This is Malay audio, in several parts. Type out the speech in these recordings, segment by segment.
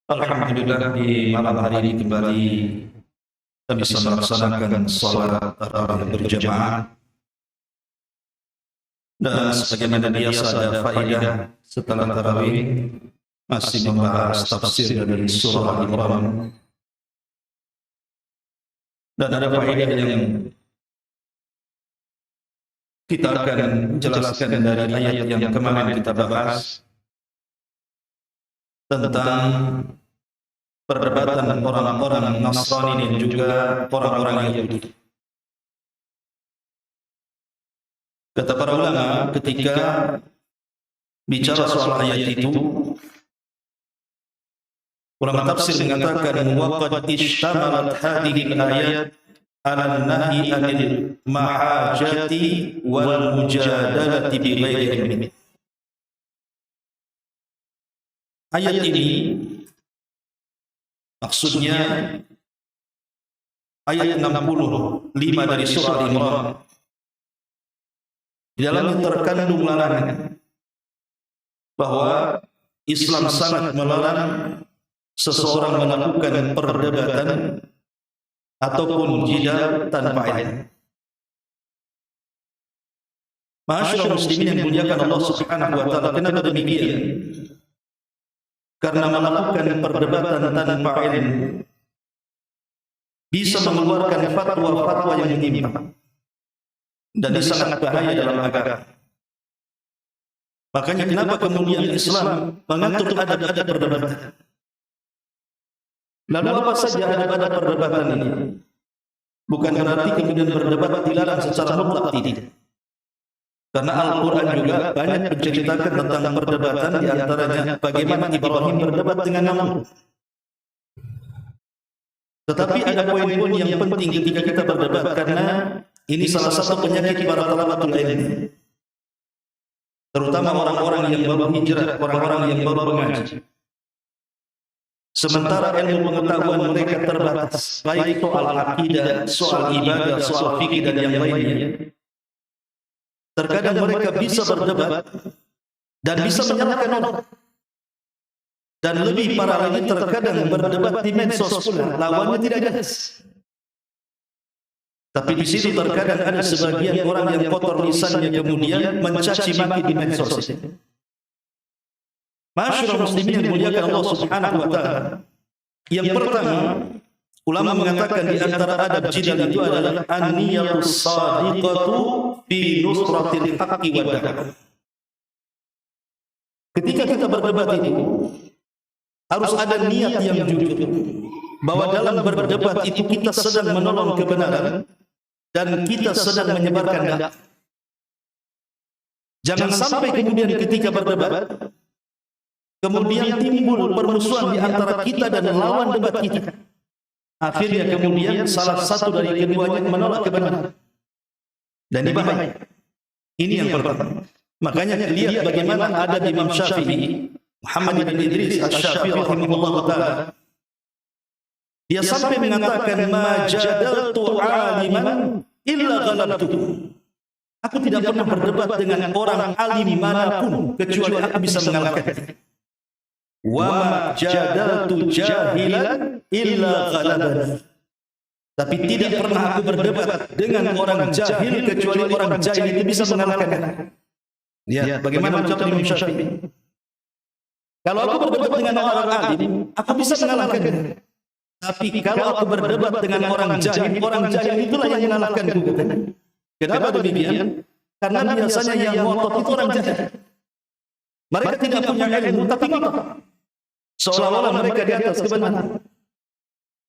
Alhamdulillah di malam hari ini kembali kita bisa melaksanakan salat tarawih berjamaah dan sebagaimana biasa ada faedah setelah tarawih masih membahas tafsir dari surah Al-Imran dan ada faedah yang kita akan jelaskan dari ayat yang kemarin kita bahas tentang perdebatan orang-orang Nasrani dan juga orang-orang Yahudi. Kata para ulama ketika bicara soal ayat itu, ulama tafsir mengatakan waqad ishtamalat hadhihi al-ayat ala nahi anil mahajati wal mujadalati bi ghairi ilmin. Ayat ini maksudnya ayat 65 dari surah Al-Imran. Di dalamnya terkandung larangan bahwa Islam sangat melarang seseorang melakukan perdebatan ataupun jidal tanpa ilmu. Ma'asyiral muslimin yang dimuliakan Allah Subhanahu wa taala, kenapa demikian? Karena melakukan perdebatan tanpa ilmu bisa mengeluarkan fatwa-fatwa yang menyimpang dan sangat bahaya dalam agama. Makanya kenapa kemudian Islam mengatur adab-adab perdebatan? Lalu apa saja adab-adab perdebatan ini? Bukan berarti kemudian berdebat dilarang secara mutlak, tidak. Karena Al-Quran juga banyak menceritakan tentang perdebatan, di antaranya bagaimana Ibrahim berdebat dengan Namrud. Tetapi ada poin-poin yang penting ketika kita berdebat, karena ini salah satu penyakit para talabatul ilmi, terutama orang-orang yang baru hijrah, orang-orang yang baru mengaji. Sementara ilmu pengetahuan mereka terbatas, baik soal akidah, soal ibadah, soal fikih dan yang lainnya. Terkadang mereka bisa berdebat dan bisa menyalahkan orang. Dan lebih parah lagi, terkadang berdebat di medsos pula, lawannya tidak jelas. Tapi di situ terkadang ada sebagian orang yang kotor lisannya kemudian mencaci maki di medsos. Ma'asyiral muslimin yang dimuliakan Allah Subhanahu wa taala. Yang pertama, ulama mengatakan di antara adab jidal itu adalah an-niyatus shadiqatu fi nusratil haqqi wa da'wah. Ketika kita berdebat itu harus ada niat yang jujur, bahwa dalam berdebat itu kita sedang menolong kebenaran dan kita sedang menyebarkan dakwah. Jangan sampai kemudian ketika berdebat kemudian timbul permusuhan di antara kita dan lawan debat kita. Akhirnya kemudian salah satu dari keduanya menolak kebenaran. Dan ini bahaya. Ini yang pertama. Makanya lihat bagaimana ada Imam Syafi'i, Muhammad bin Idris Asy-Syafi'i rahimahullah taala. Dia sampai mengatakan majadaltu aliman illa ghalabtu. Aku tidak pernah berdebat dengan orang alim manapun kecuali aku bisa mengalahkannya. Wa majadaltu jahilan illa ghalabani. Tapi tidak pernah aku berdebat dengan orang jahil kecuali orang jahil itu bisa mengalahkannya. Ya, bagaimana ucapan Imam Syafi'i? Kalau aku berdebat dengan orang alim, aku bisa mengalahkannya. Tapi kalau aku berdebat dengan orang jahil itulah yang mengalahkanku. Kenapa demikian? Karena biasanya yang ngotot itu orang jahil. Mereka tidak punya ilmu, tapi ngotot. Seolah-olah mereka di atas kebenaran.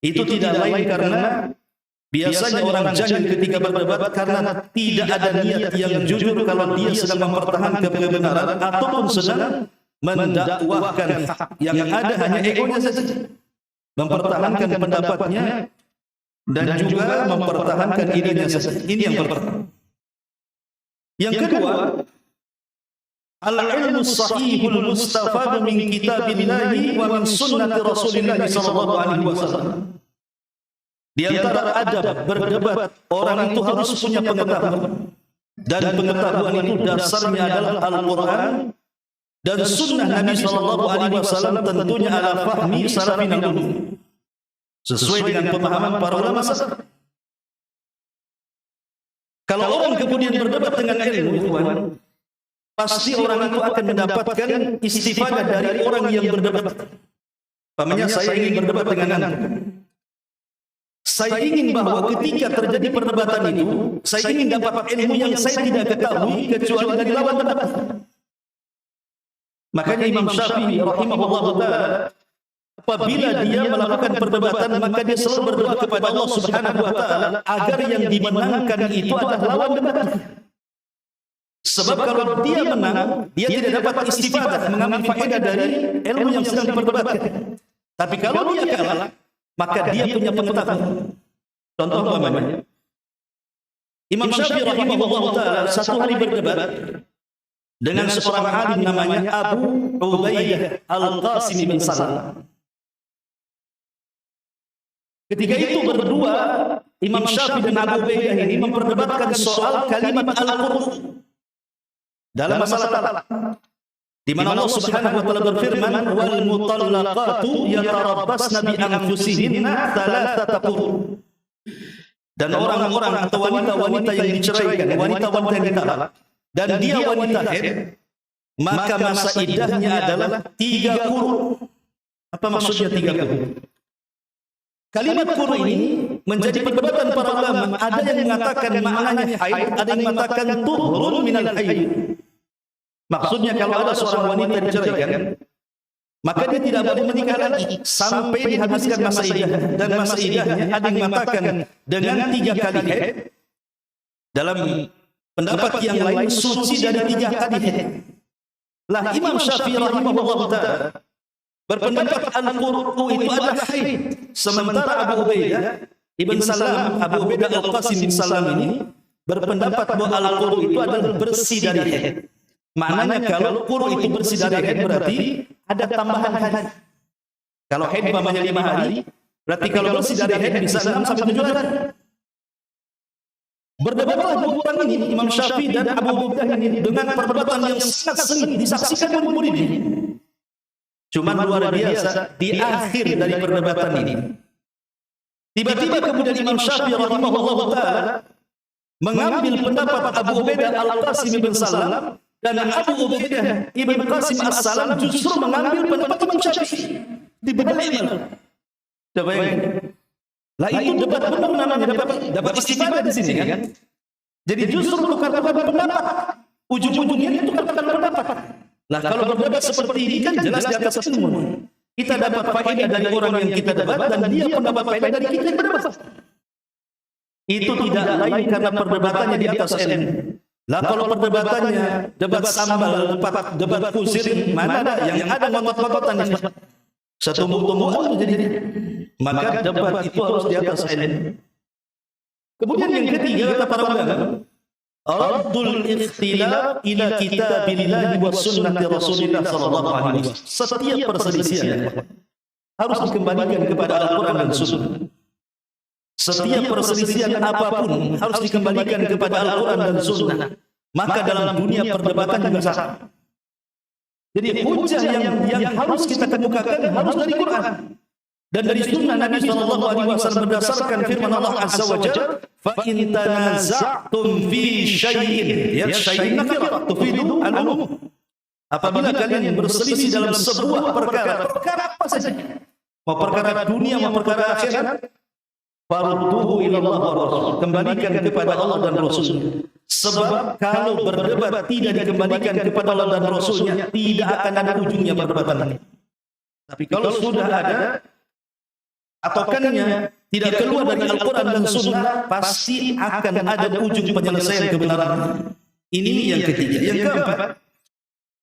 Itu tidak lain karena biasanya orang jahil ketika berdebat karena tidak ada niat yang jujur kalau dia sedang mempertahankan kebenaran ataupun sedang mendakwahkan hak. Yang ada hanya egonya saja, mempertahankan pendapatnya dan juga mempertahankan idenya saja. Ini yang pertama. Yang kedua, al-ilmu sahihul mustafad min kitabillahi wa min sunnati Rasulillah sallallahu alaihi wasallam. Di antara adab berdebat, orang itu harus punya pengetahuan. Dan pengetahuan itu dasarnya adalah Al-Quran dan sunnah Nabi SAW tentunya ala fahmi salafin al-umum, sesuai dengan pemahaman para ulama salaf. Kalau orang kemudian berdebat dengan ilmu, pasti orang itu akan mendapatkan istifadah dari orang yang berdebat. Pamannya, saya ingin berdebat dengan Anda. Saya ingin bahwa ketika terjadi perdebatan itu, saya ingin dapat ilmu yang saya tidak ketahui kecuali dari lawan debat. Makanya Imam Syafi'i rahimahullah ta'ala, apabila dia melakukan perdebatan, maka dia selalu berdoa kepada Allah Subhanahu wa ta'ala agar yang dimenangkan itu adalah lawan debat. Sebab kalau dia menang, dia tidak dapat istifadah, mengambil faedah dari ilmu yang sedang diperdebatkan. Tapi kalau dia kalah, maka dia punya pengetahuan. Contoh umpamanya, Imam Syafi'i rahimahullah ta'ala satu hari berdebat dengan seorang alim namanya Abu Ubaidah Al-Qasim bin Salam. Ketika itu berdua, Imam Syafi'i dan Abu Ubaidah ini memperdebatkan soal kalimat Al-Qur'an dalam masalah talak, di mana Allah Subhanahu wa taala berfirman, wal mutallaqatu yatarabbasna bi anfusihinna thalathata quru. Dan orang-orang atau wanita-wanita yang diceraikan, wanita-wanita yang ditalak, dan dia wanita haid, maka masa iddahnya adalah 3 quru. Apa maksudnya 3 quru? Kalimat quru ini menjadi perdebatan para ulama. Ada yang mengatakan maknanya haid, ada yang mengatakan tuhrun minal haid. Maksudnya kalau ada seorang wanita diceraikan, maka dia tidak boleh menikah lagi sampai dihabiskan masa iddah. Dan masa iddahnya ada yang mengatakan dengan 3 kali haid. Dalam pendapat yang lain suci dari 3 kali haid. Lah Imam Syafi'i rahimahullah ta'ala berpendapat al-qur'u itu adalah haid. Sementara Abu Ubaidah Ibn Salam, Abu Ubaidah Al-Qasim bin Salam ini berpendapat bahwa al-qur'u itu adalah bersih dari haid. Maknanya kalau quru itu bersih dari haid berarti ada tambahan haid. Kalau haid umpamanya 5 hari, berarti kalau bersih dari haid bisa 6 sampai 7 hari. Berdebatlah dua orang ini, Imam Syafi'i dan Abu Ubaidah ini, dengan perdebatan yang sangat sengit disaksikan murid-murid ini. Cuma luar biasa, di akhir dari perdebatan ini, tiba-tiba kemudian Imam Syafi'i rahimahullah ta'ala mengambil pendapat Abu Ubaidah Al-Qasim bin Salam, dan Abu Ubaidah Ibn Qasim As-Salam justru mengambil pendapat Imam Syafi'i. Dibalik. Lah itu debat benar namanya, dapat istifadah di sini kan. Jadi justru tukar-tukar pendapat. Ujung-ujungnya tukar-tukar pendapat. Lah kalau berdebat seperti ini kan jelas di atas ilmu. Kita dapat faedah dari orang yang kita debat dan dia mendapat faedah dari kita yang berdebat. Itu tidak lain karena perdebatannya di atas ilmu. Lah kalau perdebatannya debat sambal, debat kusir, mana ada yang ada ngotot-ngototan setumbuk-tumbukan jadi. Maka debat itu harus di atas ilmu. Kemudian yang ketiga kata para ulama, raddul ikhtilaf ila kitabillahi wa sunnati Rasulillah sallallahu alaihi wasallam. Setiap perselisihan harus dikembalikan kepada Al-Qur'an dan Sunnah. Setiap perselisihan apapun harus dikembalikan kepada Al-Quran dan Sunnah. Maka dalam dunia perdebatan juga sama. Jadi hujah yang harus kita kemukakan harus dari Quran dan dari Sunnah Nabi SAW berdasarkan firman Allah Azza wa Jalla, fa in tanaza'tum fi syai'in, ya syai'in nakirah tufidu al-umum. Apabila kalian berselisih dalam sebuah perkara apa saja, mau perkara dunia mau perkara akhirat, farudduhu ila Allah wa Rasul, kembalikan kepada Allah dan Rasul. Sebab kalau berdebat tidak dikembalikan kepada Allah dan Rasulnya, tidak akan ada ujungnya perdebatan. Tapi kalau sudah ada atokannya tidak keluar dari Al-Quran dan Sunnah, pasti akan ada ujung penyelesaian kebenaran. Ini yang ketiga. Yang keempat,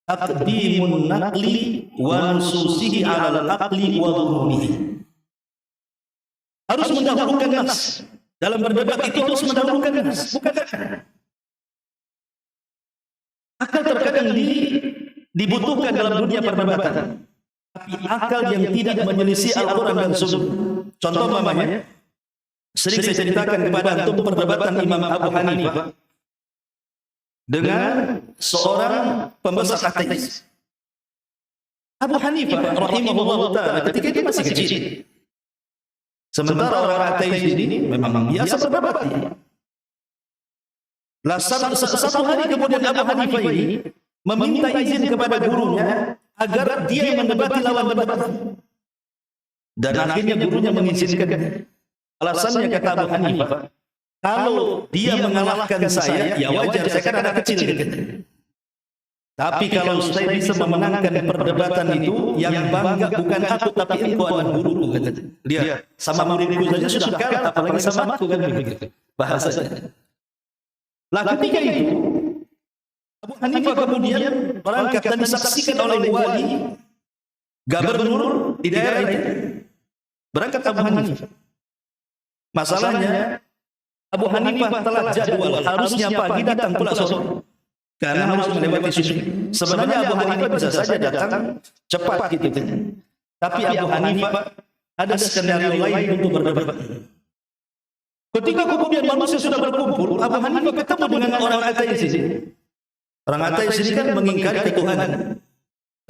taqdimun naqli wa nususihi 'ala al-aqli wa dhunnihi. Harus mendahulukan nas. Dalam berdebat itu harus mendahulukan nas, bukan akal. Terkadang dibutuhkan dalam dunia perdebatan, tapi akal yang tidak menyelisih Al-Quran dan Sunnah. Contoh namanya, sering saya ceritakan kepada antum perdebatan Imam Abu Hanifah dengan seorang pembesar ateis. Abu Hanifah rahimahullah ta'ala ketika dia masih kecil. Sementara orang ateis ini memang biasa berdebat. Lah satu hari kemudian Abu Hanifah ini meminta izin kepada gurunya agar dia mendebati lawan debat. Dan akhirnya gurunya mengizinkan. Alasannya kata Abu Hanifah, kalau dia mengalahkan saya, ya wajar, saya kan anak kecil. Tapi kalau saya bisa memenangkan perdebatan itu, yang bangga bukan aku tapi engkau anak guruku. Lihat, sama muridku saja sudah kalah, apalagi sama aku kan begitu bahasanya. Lah ketika itu Abu Hanifah kemudian berangkat dan disaksikan oleh wali gubernur di daerah itu. Berangkat Abu Hanifah. Masalahnya Abu Hanifah telah jadwal, harusnya pagi datang pula sore. Karena harus melewati sungai. Sebenarnya Abu Hanifah bisa saja datang cepat gitu. Tapi Abu Hanifah ada skenario lain untuk berdebat. Ketika kemudian manusia sudah berkumpul, Abu Hanifah ketemu dengan orang ateis ini. Orang ateis ini kan mengingkari ketuhanan.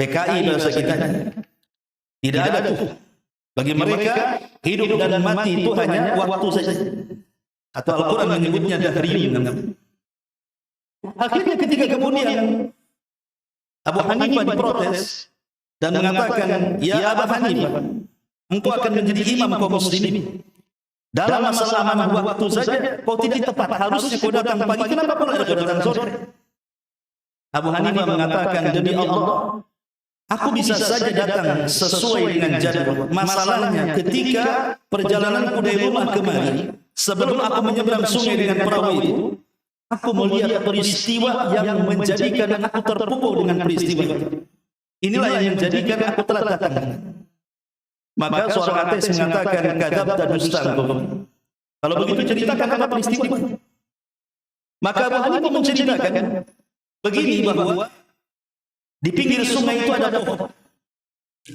PKI bahasa kita. Tidak ada tuh. Bagi mereka hidup dan mati itu hanya waktu saja. Atau Al-Quran menyebutnya dahriyun. Akhirnya ketika kemudian Abu Hanifah diprotes dan mengatakan, ya Abu Hanifah, engkau akan menjadi imam kaum muslimin. Dalam masalah amanah waktu saja kau tidak tepat, harusnya kau datang pagi, kenapa kau datang sore? Abu Hanifah mengatakan, demi Allah, aku bisa saja datang sesuai dengan jadwal. Masalahnya ketika perjalananku dari rumah kemari, sebelum aku menyeberang sungai dengan perahu itu, aku melihat peristiwa yang menjadikan aku terpukul dengan peristiwa itu. Inilah yang menjadikan aku telah datang. Maka seorang ateis mengatakan, kadzabta dusta engkau. Kalau begitu ceritakan apa peristiwa itu. Maka Abu Hanifah menceritakan begini, bahwa di pinggir sungai itu ada pohon.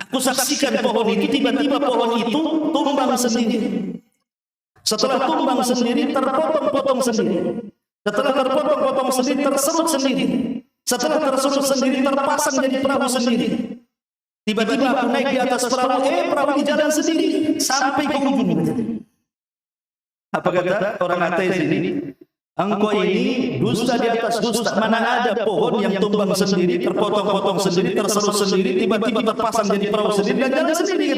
Aku saksikan pohon itu, tiba-tiba pohon itu tumbang sendiri. Setelah tumbang sendiri, terpotong-potong sendiri. Setelah terpotong-potong sendiri, terserut sendiri. Setelah terserut sendiri, terpasang jadi perahu sendiri. Tiba-tiba aku naik di atas perahu, perahu ini jalan sendiri sampai ke ujung. Apa kata orang ateis ini? Engkau ini dusta di atas dusta. Mana ada pohon yang tumbang sendiri, terpotong-potong sendiri, terserut sendiri, tiba-tiba terpasang jadi perahu sendiri dan jalan sendiri.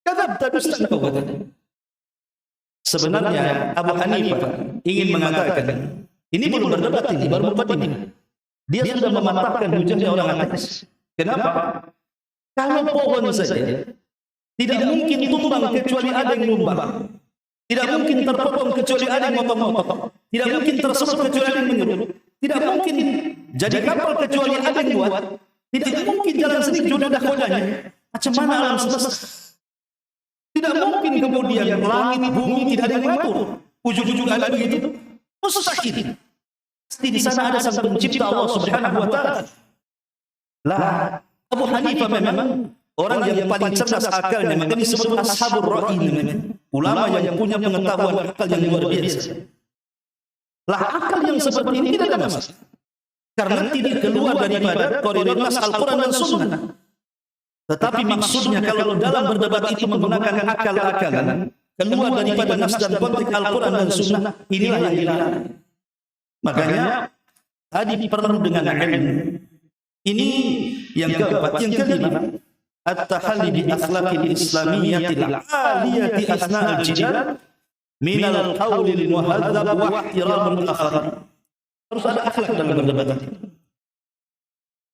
Kadzabta dusta engkau. Sebenarnya Abu Hanifah ingin mengatakan, ini belum berdebat, ini baru berdebat ini. Dia sudah mematahkan hujahnya orang ateis. Kenapa? Kalau pohon saja tidak mungkin tumbang kecuali ada yang numbang. Tidak mungkin terpotong kecuali ada yang motong-motong. Tidak mungkin terserut kecuali ada yang menyerut. Tidak mungkin jadi kapal kecuali ada yang buat. Tidak mungkin jalan sendiri sudah ada kodanya. Macam mana alam semesta? Tidak mungkin kemudian langit bumi tidak ada yang mengatur. Ujung-ujung ada begitu. Mustahil. Pasti di sana ada sang pencipta Allah Subhanahu wa taala. Lah, Abu Hanifah memang orang yang paling cerdas akalnya, maka disebut ashabur ra'in, ulama yang punya pengetahuan akal yang luar biasa. Lah, akal yang seperti ini tidak ada masalah, karena tidak keluar daripada koridor nas Al-Quran dan Sunnah. Tetapi maksudnya kalau dalam berdebat itu menggunakan akal-akalan, keluar daripada nas dan konteks Al-Quran dan Sunnah, inilah yang dilarang. Makanya tadi perlu dengan ilmu. Ini yang keempat. Yang kelima, at-tahalli bi akhlaqil islamiyyatil 'aliyati asna'al jidal min al-qawlil muhadzab wa ihtiramul akhar. Harus ada akhlak dalam berdebat.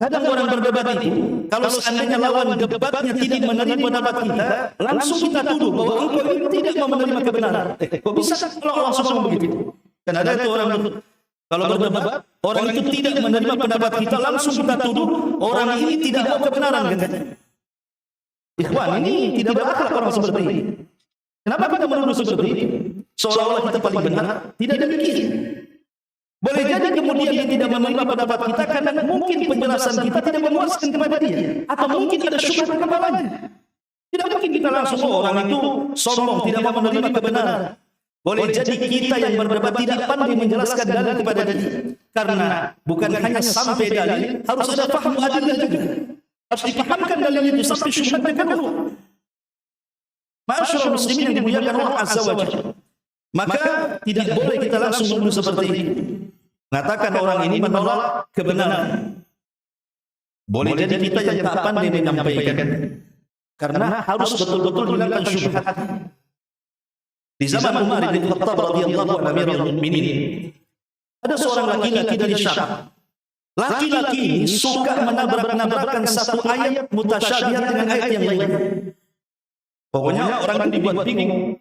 Kadang orang berdebat itu, kalau seandainya lawan debatnya tidak menerima pendapat kita, langsung kita tuduh bahwa engkau ini tidak mau menerima kebenaran. Kok bisa kalau Allah ngomong begitu? Dan ada itu orang kalau berdebat, orang itu tidak menerima pendapat kita, langsung kita tuduh orang ini tidak mau kebenaran. Ikhwan, ini tidak berakhlak orang seperti ini. Kenapa kita menuduh seperti ini? Seolah-olah kita paling benar. Tidak demikian. Boleh jadi kemudian dia tidak menerima pendapat kita karena mungkin penjelasan kita tidak memuaskan kepada dia, atau mungkin ada syubhat kepalanya. Tidak mungkin kita langsung orang itu sombong, tidak mau menerima kebenaran. Boleh jadi kita yang berdebat tidak pandai menjelaskan dalil kepada dia. Karena bukan hanya sampai dalil, harus ada paham adillah juga. Harus dipahamkan dalil itu sampai syubhatnya keluar. Ma'asyiral muslimin yang dimuliakan Allah Azza wa Jalla. Maka tidak boleh kita langsung menuduh seperti ini. Mengatakan orang ini menolak kebenaran. Boleh jadi kita yang tak pandai menyampaikan. Karena harus betul-betul hilangkan syubhat. Di zaman Umar bin Khattab radhiyallahu anhu Amirul Mukminin, ada seorang laki-laki dari Syam. Laki-laki ini suka menabrak-nabrakan satu ayat mutasyabihat dengan ayat yang lain. Pokoknya orang itu dibuat bingung.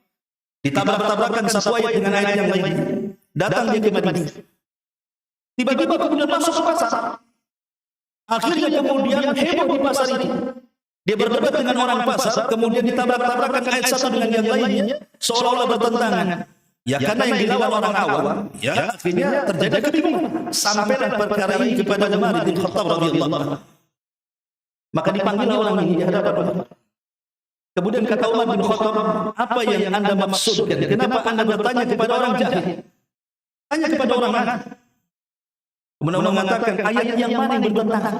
Ditabrak-tabrakan satu ayat dengan ayat yang lain. Datang dia ke Madinah. Tiba-tiba kemudian masuk ke pasar. Akhirnya kemudian heboh di pasar itu. Dia berdebat dengan orang pasar, kemudian ditabrak-tabrakan ayat satu dengan yang lainnya, seolah-olah bertentangan. Ya karena yang dilawan orang awam, ya akhirnya terjadi kebingungan. Sampailah perkara ini kepada Umar bin Khattab radhiyallahu anhu. Maka dipanggil orang ini di hadapan Umar. Kemudian kata Umar bin Khattab, apa yang Anda maksudkan? Kenapa Anda bertanya kepada orang jahil? Tanya kepada orang mana? Kemudian Umar mengatakan ayat yang mana yang bertentangan?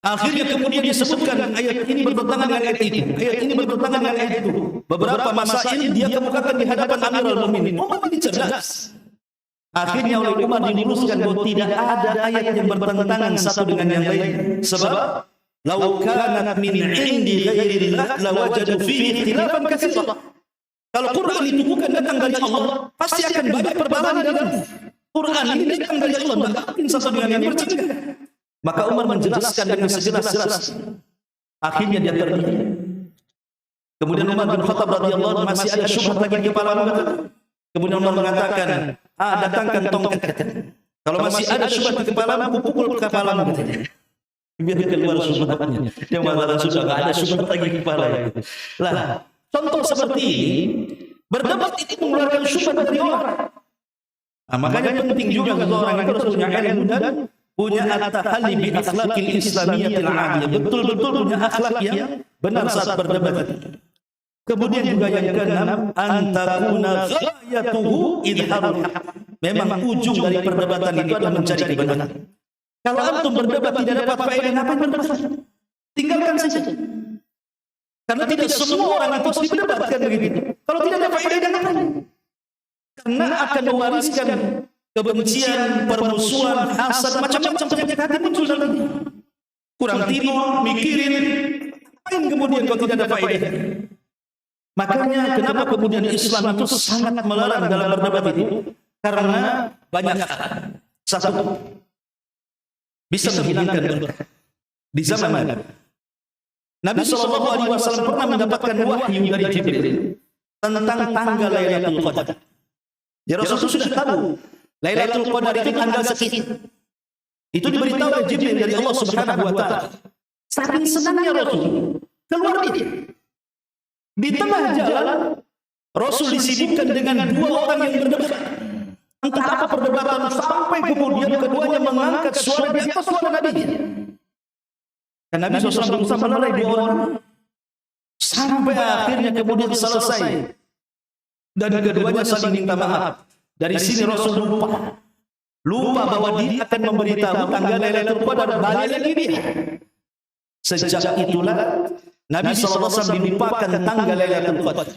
Akhirnya kemudian disebutkan ayat ini bertentangan dengan ayat itu. Ayat ini bertentangan dengan ayat itu. Beberapa masail dia kemukakan di hadapan Amirul Mukminin. Umar ini cerdas. Akhirnya oleh Umar diluruskan bahwa tidak ada ayat yang bertentangan satu dengan yang lain. Sebab law kanat min indi ghairillah lawajadu fihi ikhtilafan katsira. Kalau Quran itu bukan datang dari Allah, pasti akan banyak perbedaan di dalamnya. Quran ini datang dari Allah, tidak mungkin satu dengan yang bertentangan. Maka Umar menjelaskan dengan sejelas-jelas. Akhirnya dia terdiam. Kemudian Umar bin Khattab radhiyallahu anhu masih ada syubhat lagi di kepalamu. Kemudian Umar mengatakan, datangkan tongkat. Kalau masih ada syubhat di kepalamu, pukul kepalamu. Biar keluar syubhatnya. Dia mengatakan sudah tidak ada syubhat lagi di kepala. Lah, contoh seperti ini, berdebat itu mengeluarkan syubhat dari orang. Nah, makanya penting juga kalau orang itu harus punya ilmu dan punya at-tahalli bi akhlaqil islamiyyatil 'aliyah. Betul-betul punya akhlak yang benar saat berdebat. Kemudian juga yang keenam, antakuna ghayatuhu idharul haq. Memang ujung dari perdebatan itu adalah mencari kebenaran. Kalau antum berdebat tidak dapat faedah, ngapain berdebat? Tinggalkan saja. Karena tidak semua orang itu harus diperdebatkan begitu. Kalau tidak ada faedah, ngapain? Karena akan mewariskan kebencian, permusuhan, hasad, macam-macam penyakit hati muncul dalam diri. Kurang tidur, mikirin, ngapain kemudian kalau tidak ada faedah? Makanya kenapa kemudian Islam itu sangat melarang dalam berdebat itu? Karena banyak hal. Satu, bisa menghilangkan berkah. Di zaman Nabi SAW pernah mendapatkan wahyu dari Jibril tentang tanggal Lailatul Qadar. Ya Rasul sudah tahu Lailatul Qadar itu tanggal sekian. Itu diberitahu oleh Jibril dari Allah Subhanahu wa taala. Saking senangnya Rasul keluar dia. Di tengah jalan Rasul disibukkan dengan dua orang yang berdebat. Entah apa perdebatan sampai kemudian keduanya mengangkat suara di atas suara Nabi. Dan Nabi SAW berusaha melerai dua orang sampai akhirnya kemudian selesai. Dan keduanya saling minta maaf. Dari sini Rasul lupa bahwa dia akan memberitahu tanggal Lailatul Qadar. Balik lagi dia. Sejak itulah Nabi SAW dilupakan tanggal Lailatul Qadar.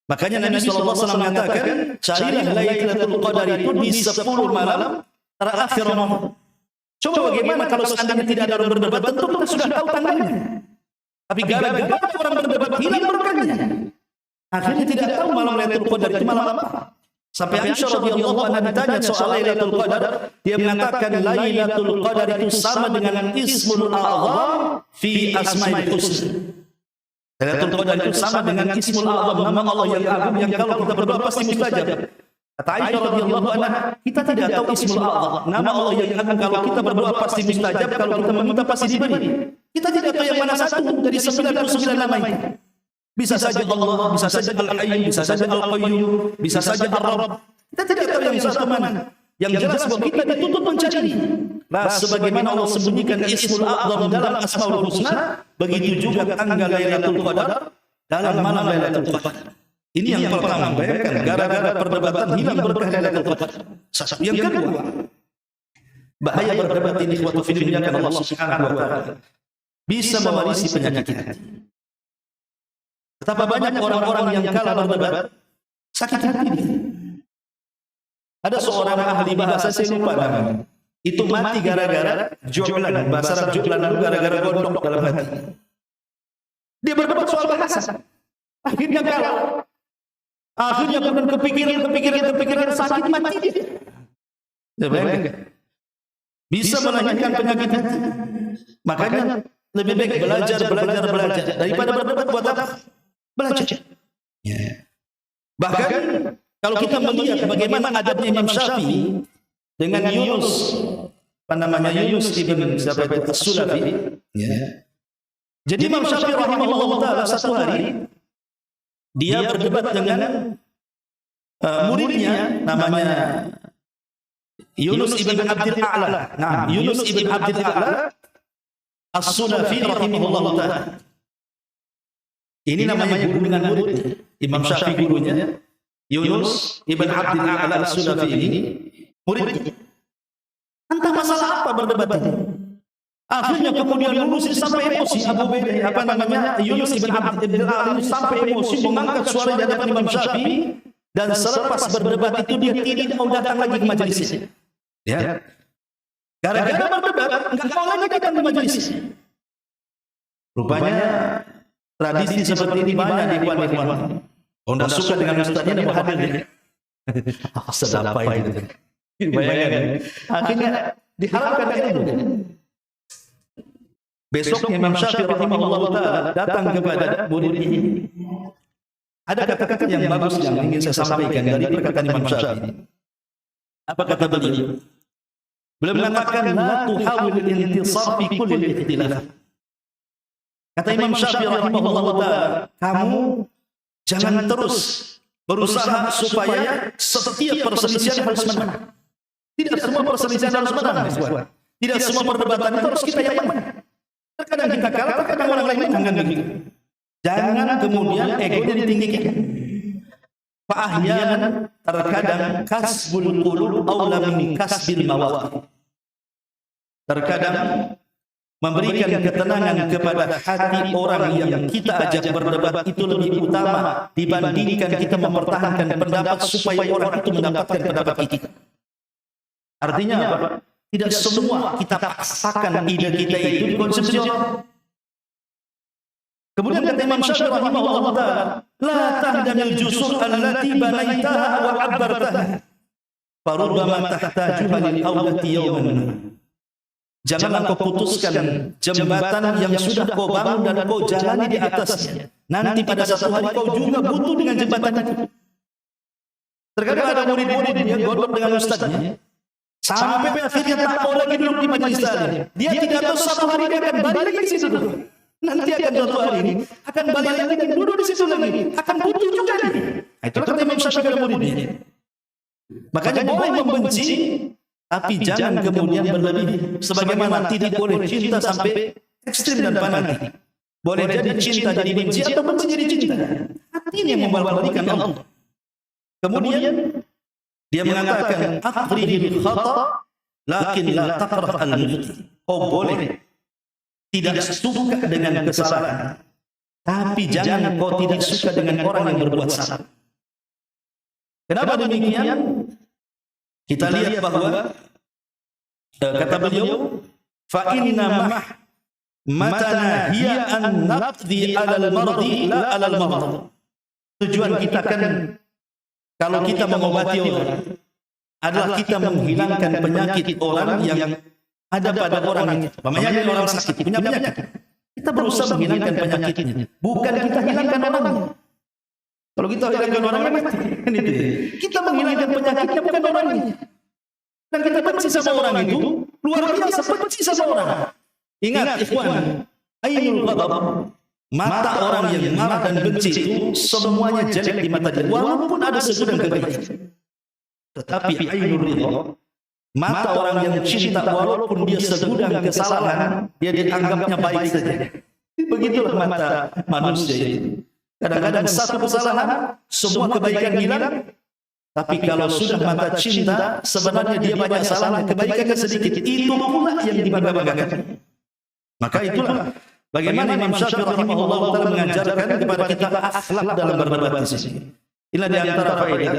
Makanya Nabi SAW mengatakan, carilah Lailatul Qadar itu di 10 malam terakhir Ramadan. Coba bagaimana kalau seandainya tidak ada orang berdebat, tentu kita sudah tahu tanggalnya. Tapi gara-gara orang berdebat hilang berkahnya. Akhirnya tidak tahu malam Lailatul Qadar itu malam apa. Sampai Aisyah radhiyallahu anha ditanya soal Lailatul Qadar, dia mengatakan Lailatul Qadar itu sama dengan Ismul A'zam fi Asma'il Husna. Lailatul Qadar itu sama dengan Ismul A'zam, nama Allah yang agung yang kalau kita berdoa pasti mustajab. Kata Aisyah radhiyallahu anha, kita tidak tahu Ismul A'zam, nama Allah yang agung kalau kita berdoa pasti mustajab, kalau kita meminta pasti diberi. Kita tidak tahu yang mana satu dari 99 nama itu. Bisa saja Allah, bisa saja Al-Hayy, bisa saja Al-Qayyum, bisa saja Ar-Rabb. Kita tidak tahu yang satu mana. Yang jelas bahwa kita dituntut mencari. Nah, sebagaimana Allah sembunyikan Ismul A'zam dalam Asmaul Husna, begitu juga tanggal Lailatul Qadar dalam malam Lailatul Qadar. Ini yang pertama, bayangkan gara-gara perdebatan hilang berkah Lailatul Qadar. Yang kedua, bahaya berdebat ini ikhwatu fillah Allah Subhanahu wa taala. bisa mewarisi penyakit hati. Betapa banyak orang-orang yang kalah berdebat sakit hati dia. Ada seorang ahli bahasa, saya lupa namanya, itu mati gara-gara joglan. Bahasa Arab joglan itu gara-gara gondok dalam hati. Dia berdebat soal bahasa, akhirnya kalah. Akhirnya kemudian kepikiran sakit mati dia. Bayangkan, bisa melahirkan penyakit hati. Makanya lebih baik belajar daripada berdebat. Buat apa? Belajar. Bahkan kalau kita melihat bagaimana adabnya Imam Syafi'i dengan Yunus, Yunus ibn As-Sulafi. Jadi Imam Syafi'i rahimahullah taala satu hari dia berdebat dengan muridnya namanya Yunus ibn Abdul A'la. Nah, Yunus ibn Abdul A'la As-Sulafi rahimahullah taala. Ini namanya guru dengan murid. Imam Syafi'i gurunya Yunus ibn Abdul A'la As-Sulafi ini muridnya. Entah masalah apa berdebat ini. Akhirnya kemudian Yunus sampai emosi, Yunus ibn Abdul A'la sampai emosi mengangkat suara di hadapan Imam Syafi'i, dan selepas berdebat itu dia tidak mau datang lagi ke majelisnya. Ya. Gara-gara berdebat, enggak mau lagi datang ke majelisnya. Rupanya tradisi seperti ini banyak di ikhwan-ikhwan. Tidak suka dengan ustaznya dan hadir dia. Sedap apa itu? Bayangkan. Akhirnya diharapkan itu. Besoknya Imam Syafi'i rahimahullah taala datang kepada muridnya. Ada kata-kata yang bagus yang ingin saya sampaikan dari perkataan Imam Syafi'i. Apa kata beliau? Beliau mengatakan la tuhawil intisar fi kulli ikhtilaf. Kata Imam Syafi'i rahimahullah taala, kamu jangan terus berusaha supaya setiap perselisihan harus menang. Tidak semua perselisihan harus menang. Tidak semua perdebatan itu harus kita yang menang. Terkadang kita kalah, terkadang orang lain menang. Jangan kemudian egonya ditinggikan. Fa'ahyanan, terkadang kasbul qulub aula min kasbil mawaqif. Terkadang memberikan ketenangan kepada hati orang yang kita ajak berdebat itu lebih utama dibandingkan kita mempertahankan pendapat supaya orang itu mendapatkan pendapat kita. Artinya apa? Tidak semua kita paksakan ide kita itu dikonsumsi orang. Kemudian kata Imam Syafi'i rahimahullah taala, la tahdamil jusur allati banaitaha wa 'abbartaha. Farubbama tahtajuha lil awlati yawman. Janganlah kau putuskan jembatan yang sudah kau bangun dan kau jalani di atasnya. Nanti pada satu hari kau juga butuh dengan jembatan itu. Terkadang ada murid-murid yang godok dengan ustaznya, sampai akhirnya tak mau lagi duduk di majelis taklim. Dia tidak tahu satu hari dia akan balik lagi di situ. Nanti akan suatu hari ini akan balik lagi dan duduk di situ lagi. Akan butuh juga nih. Itulah kata Imam Syafi'i kepada muridnya. Makanya boleh membenci, tapi jangan kemudian berlebih. Sebagaimana tidak boleh cinta sampai ekstrim dan fanatik. Boleh jadi cinta jadi benci atau benci jadi cinta. Hati ini yang membalikkan Allah. Kemudian dia mengatakan akhrihil khata lakin la takrah al-mukhti. Oh boleh tidak suka dengan kesalahan, tapi jangan kau tidak suka dengan orang yang berbuat salah. Kenapa demikian? Kita lihat bahwa kata beliau, fa inna matana hiya an naqdi 'alal mardi la 'alal marad. Tujuan kita kan kalau kita mengobati orang adalah kita menghilangkan penyakit orang yang ada pada orang itu. Namanya orang sakit punya penyakit. Kita berusaha menghilangkan penyakitnya, bukan kita hilangkan orangnya. Kalau kita hilangkan orangnya mati. Kita menghilangkan penyakitnya bukan orangnya. Dan kita benci sama orang itu luar biasa, benci sama orang. Ingat ikhwan, ainul ghadab, mata orang yang marah dan benci itu semuanya jelek di mata dia, walaupun ada segudang kebaikan. Tetapi ainul ridha, mata orang yang cinta walaupun dia segudang kesalahan, dia dianggapnya baik saja. Begitulah mata manusia itu. Kadang-kadang satu kesalahan, semua kebaikan hilang. Tapi kalau sudah mata cinta, sebenarnya dia banyak salah, kebaikannya sedikit. Itu pula yang dibangga-banggakan. Maka itulah Bagaimana Imam Syafi'i rahimahullah taala mengajarkan kepada kita akhlak dalam berdebat di sini. Inilah di antara faedah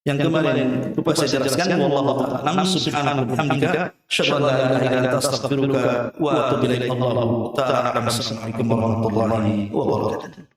yang kemarin lupa saya jelaskan. Wallahu ta'ala subhanahu wa bihamdika asyhadu an la ilaha illa anta astaghfiruka wa atubu ilaik. Allahu ta'ala. Assalamualaikum warahmatullahi wabarakatuh.